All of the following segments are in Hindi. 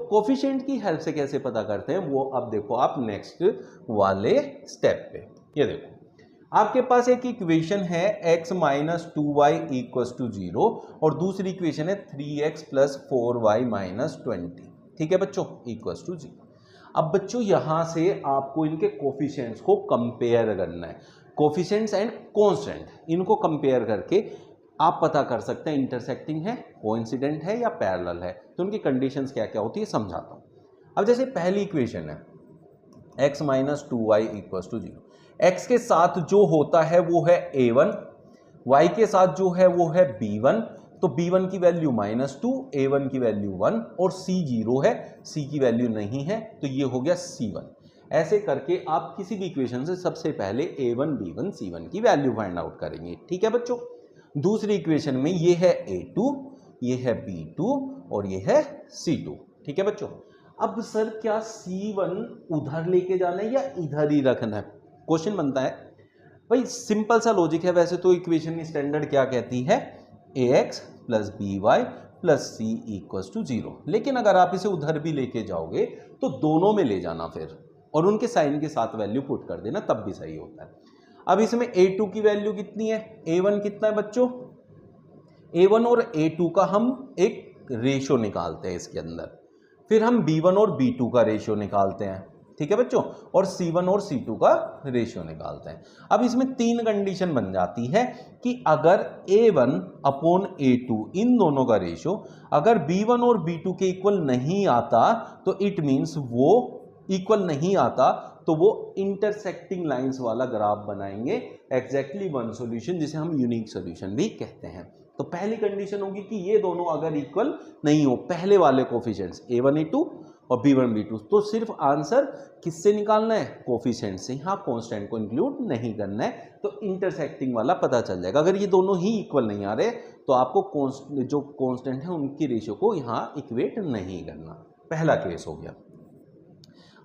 कोफिशिएंट की हेल्प से कैसे पता करते हैं वो अब देखो आप नेक्स्ट वाले स्टेप पे। ये देखो आपके पास एक इक्वेशन है x minus 2y equals to 0 और दूसरी इक्वेशन है 3x प्लस 4y माइनस 20। ठीक है बच्चों, इक्वल्स टू 0। अब बच्चों यहां से आपको इनके कोफिशिएंट्स को कंपेयर करना है। कोफिशिएंट्स एंड कांस्टेंट, इनको कंपेयर करके आप पता कर सकते हैं इंटरसेक्टिंग है, कोइंसिडेंट है या पैरेलल है। तो उनकी कंडीशंस क्या क्या होती है समझाता हूं। अब जैसे पहली इक्वेशन है x minus 2y equals to 0। x के साथ जो होता है वो है a1, y के साथ जो है वो है b1। तो b1 की वैल्यू -2, a1 की वैल्यू 1 और c 0 है, c की वैल्यू नहीं है, तो ये हो गया c1। ऐसे करके आप किसी भी इक्वेशन से सबसे पहले a1, b1, c1 की वैल्यू फाइंड आउट करेंगे। ठीक है बच्चों। दूसरी इक्वेशन में ये है a2, ये है b2 और ये है c2। ठीक है बच्चों। अब सर क्या c1 उधर लेके जाना है या इधर ही रखना है? क्वेश्चन बनता है भाई, सिंपल सा लॉजिक है। वैसे तो इक्वेशन स्टैंडर्ड क्या कहती है, ax plus by plus c equals to 0। लेकिन अगर आप इसे उधर भी लेके जाओगे तो दोनों में ले जाना फिर, और उनके साइन के साथ वैल्यू पुट कर देना, तब भी सही होता है। अब इसमें a2 की वैल्यू कितनी है, a1 कितना है बच्चों, a1 और a2 का हम एक रेशियो निकालते हैं इसके अंदर, फिर हम b1 और b2 का रेशियो निकालते हैं। ठीक है बच्चों, और c1 और c2 का रेशियो निकालते हैं। अब इसमें तीन कंडीशन बन जाती है कि अगर a1 अपॉन a2 इन दोनों का रेशियो अगर b1 और b2 के इक्वल नहीं आता तो इट मींस वो इक्वल नहीं आता तो वो इंटरसेक्टिंग लाइंस वाला ग्राफ बनाएंगे। एग्जैक्टली वन सॉल्यूशन, जिसे हम यूनिक सॉल्यूशन भी कहते हैं। तो पहली कंडीशन होगी कि ये दोनों अगर इक्वल नहीं हो, पहले वाले कोफिशिएंट्स a1 a2 और b1 b2, तो सिर्फ आंसर किससे निकालना है, कोफिशिएंट से। यहाँ कांस्टेंट को इंक्लूड नहीं करना है, तो इंटरसेक्टिंग वाला पता चल जाएगा। अगर ये दोनों ही इक्वल नहीं आ रहे तो आपको जो कांस्टेंट है उनकी रेशियो को यहाँ इक्वेट नहीं करना। पहला केस हो गया।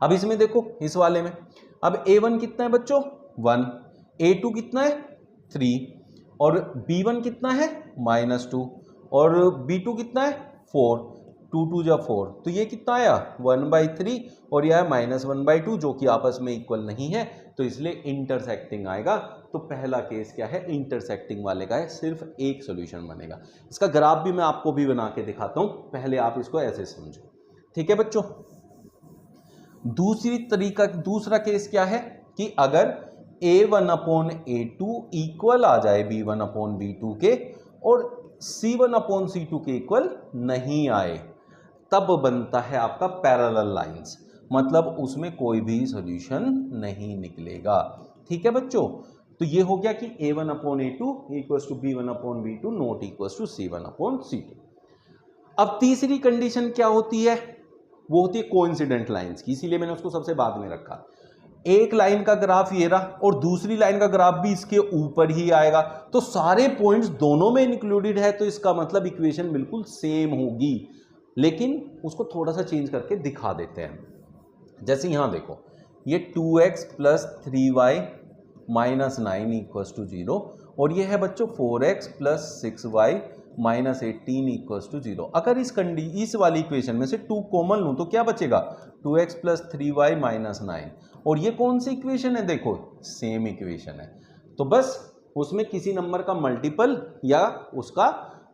अब इसमें देखो, इस वाले में अब a1 कितना है बच्चों 1, a2 कितना है 3 और b1 कितना है -2 और b2 कितना है 4, 2 2 जा 4, तो ये कितना आया 1/3 और यह है -1/2, जो कि आपस में इक्वल नहीं है, तो इसलिए इंटरसेक्टिंग आएगा। तो पहला केस क्या है, इंटरसेक्टिंग वाले का है, सिर्फ एक सॉल्यूशन बनेगा। इसका ग्राफ भी मैं आपको भी बना के दिखाता हूं, पहले आप इसको ऐसे समझो। ठीक है बच्चों। दूसरा केस क्या है कि अगर a1 अपॉन a2 इक्वल आ जाए b1 अपॉन b2 के और c1 अपॉन c2 के इक्वल नहीं आए, तब बनता है आपका पैरेलल लाइंस, मतलब उसमें कोई भी सॉल्यूशन नहीं निकलेगा। ठीक है बच्चों। तो ये हो गया कि a1 upon a2 equals to b1 upon b2 not equals to c1 upon c2। अब तीसरी कंडीशन क्या होती है, वो होती है कोइंसिडेंट लाइंस की, इसीलिए मैंने उसको सबसे बाद में रखा। एक लाइन का ग्राफ ये रहा और दूसरी लाइन का ग्राफ भी इसके ऊपर ही आएगा, तो सारे पॉइंट्स दोनों में इंक्लूडेड है, तो इसका मतलब इक्वेशन बिल्कुल सेम होगी, लेकिन उसको थोड़ा सा चेंज करके दिखा देते हैं। जैसे यहां देखो, ये 2x plus 3y minus 9 equals to 0 और ये है बच्चों 4x plus 6y minus 18 equals to 0। अगर इस वाली इक्वेशन में से 2 कॉमन लूं तो क्या बचेगा, 2x प्लस 3y माइनस 9। और ये कौन सी इक्वेशन है, देखो सेम इक्वेशन है, तो बस उसमें किसी नंबर का मल्टीपल या उसका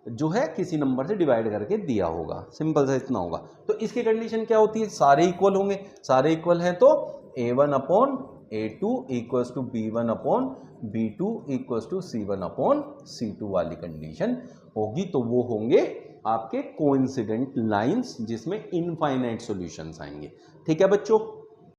जो है किसी नंबर से डिवाइड करके दिया होगा, सिंपल सा इतना होगा। तो इसकी कंडीशन क्या होती है, सारे इक्वल होंगे, सारे इक्वल हैं तो a1 upon a2 equals to b1 upon b2 equals to c1 upon c2 वाली कंडीशन होगी। तो वो होंगे आपके कोइंसिडेंट लाइंस जिसमें इनफाइनाइट सॉल्यूशंस आएंगे। ठीक है बच्चों।